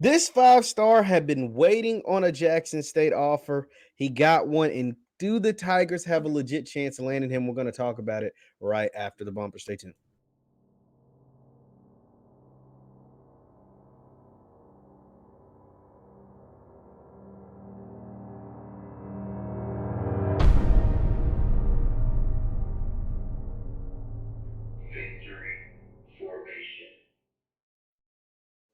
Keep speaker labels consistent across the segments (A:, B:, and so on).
A: This five-star had been waiting on a Jackson State offer. He got one, and do the Tigers have a legit chance of landing him? We're going to talk about it right after the bumper. Stay tuned.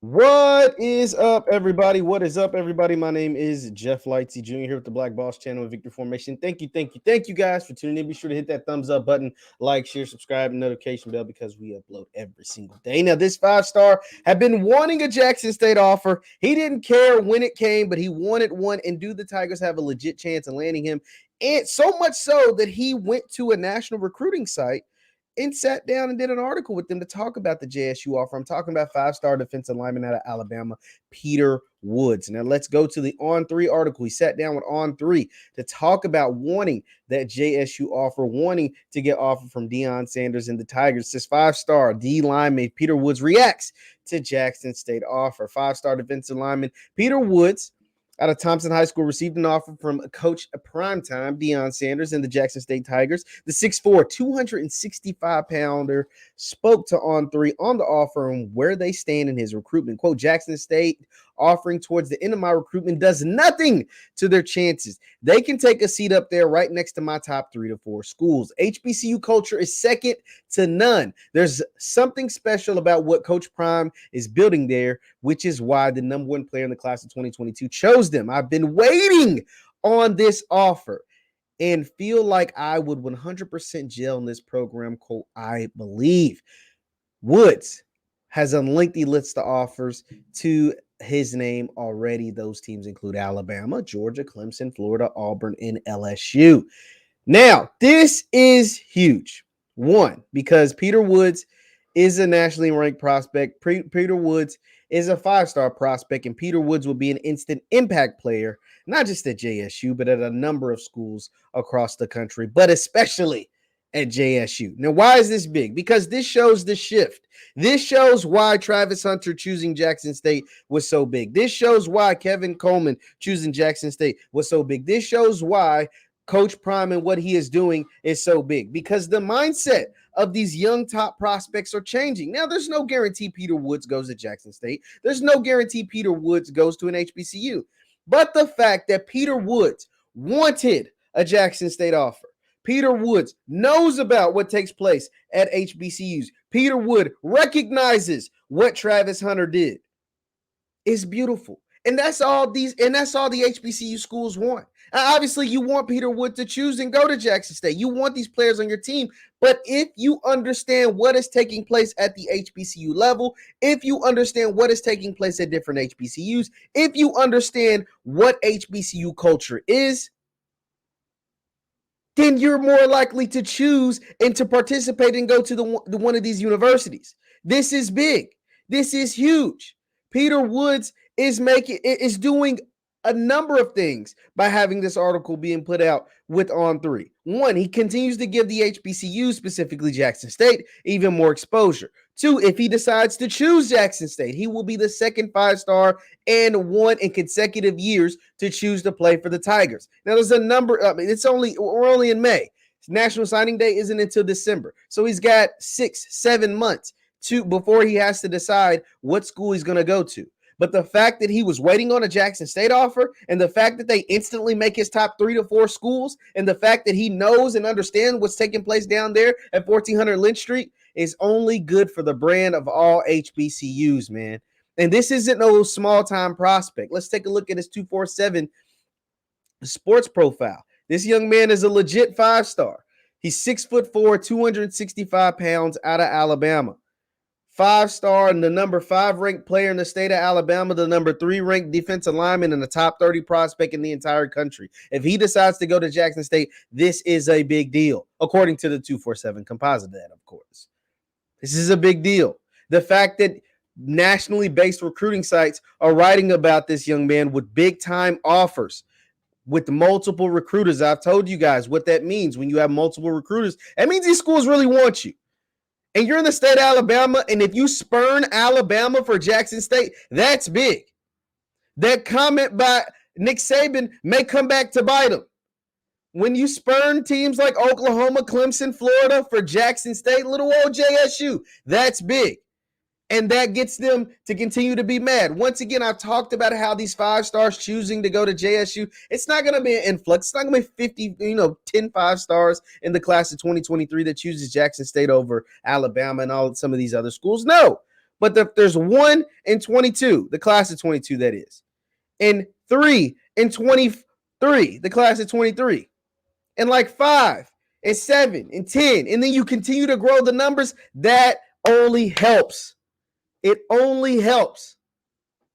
A: What is up, everybody? What is up, everybody? My name is JeffLightsyJr. here with the Black Boss channel of Victory Formation. Thank you guys for tuning in. Be sure to hit that thumbs up button, like, share, subscribe, and notification bell because we upload every single day. Now, this five-star had been wanting a Jackson State offer. He didn't care when it came, but he wanted one. And do the Tigers have a legit chance of landing him? And so much so that he went to a national recruiting site and sat down and did an article with them to talk about the JSU offer. I'm talking about five-star defensive lineman out of Alabama, Peter Woods. Now let's go to the On3 article. He sat down with On3 to talk about wanting that JSU offer, wanting to get offer from Deion Sanders and the Tigers. This five-star D lineman, Peter Woods, reacts to Jackson State offer. Five-star defensive lineman, Peter Woods, out of Thompson High School, received an offer from Coach Primetime, Deion Sanders, and the Jackson State Tigers. The 6'4", 265-pounder spoke to On3 on the offer and where they stand in his recruitment. Quote, Jackson State offering towards the end of my recruitment does nothing to their chances. They can take a seat up there right next to my top 3 to 4 schools. HBCU culture is second to none. There's something special about what Coach Prime is building there, which is why the number 1 player in the class of 2022 chose them. I've been waiting on this offer and feel like I would 100% gel in this program, quote, I believe. Woods has a lengthy list of offers to his name already. Those teams include Alabama, Georgia, Clemson, Florida, Auburn, and LSU. Now, this is huge. One, because Peter Woods is a nationally ranked prospect. Peter Woods is a five-star prospect, and Peter Woods will be an instant impact player, not just at JSU, but at a number of schools across the country, but especially at JSU. Now, why is this big? Because this shows the shift. This shows why Travis Hunter choosing Jackson State was so big. This shows why Kevin Coleman choosing Jackson State was so big. This shows why Coach Prime and what he is doing is so big, because the mindset of these young top prospects are changing. Now, there's no guarantee Peter Woods goes to Jackson State. There's no guarantee Peter Woods goes to an HBCU. But the fact that Peter Woods wanted a Jackson State offer, Peter Woods knows about what takes place at HBCUs, Peter Wood recognizes what Travis Hunter did, is beautiful. And that's all the HBCU schools want. Obviously, you want Peter Wood to choose and go to Jackson State. You want these players on your team. But if you understand what is taking place at the HBCU level, if you understand what is taking place at different HBCUs, if you understand what HBCU culture is, then you're more likely to choose and to participate and go to the one of these universities. This is big. This is huge. Peter Woods is doing a number of things by having this article being put out with On3. One, he continues to give the HBCU, specifically Jackson State, even more exposure. Two, if he decides to choose Jackson State, he will be the second five-star and one in consecutive years to choose to play for the Tigers. Now, there's a number. We're only in May. National Signing Day isn't until December. So he's got 6-7 months before he has to decide what school he's going to go to. But the fact that he was waiting on a Jackson State offer, and the fact that they instantly make his top 3 to 4 schools, and the fact that he knows and understands what's taking place down there at 1400 Lynch Street is only good for the brand of all HBCUs, man. And this isn't no small-time prospect. Let's take a look at his 247 sports profile. This young man is a legit five-star. He's 6'4", 265 pounds, out of Alabama. Five-star and the number 5 ranked player in the state of Alabama, the number 3 ranked defensive lineman, and the top 30 prospect in the entire country. If he decides to go to Jackson State, this is a big deal, according to the 247 composite data, of course. This is a big deal. The fact that nationally based recruiting sites are writing about this young man with big-time offers, with multiple recruiters. I've told you guys what that means when you have multiple recruiters. That means these schools really want you. And you're in the state of Alabama, and if you spurn Alabama for Jackson State, that's big. That comment by Nick Saban may come back to bite him. When you spurn teams like Oklahoma, Clemson, Florida for Jackson State, little old JSU, that's big. And that gets them to continue to be mad. Once again, I talked about how these 5 stars choosing to go to JSU, it's not going to be an influx. It's not going to be 50, 10 5 stars in the class of 2023 that chooses Jackson State over Alabama and some of these other schools. No. But there's 1 in 22, the class of 22 that is. And 3 in 23, the class of 23. And like 5 and 7 and 10. And then you continue to grow the numbers. That only helps. It only helps.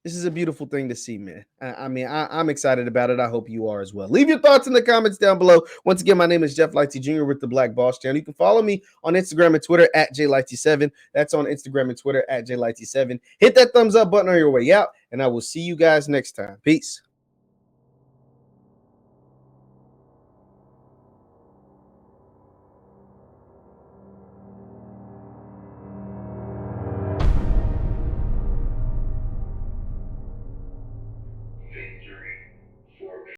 A: This is a beautiful thing to see, man. I'm excited about it. I hope you are as well. Leave your thoughts in the comments down below. Once again, my name is JeffLightsYJr. with the Black Boss Channel. You can follow me on Instagram and Twitter at JLightsy7. That's on Instagram and Twitter at JLightsy7. Hit that thumbs up button on your way out, and I will see you guys next time. Peace.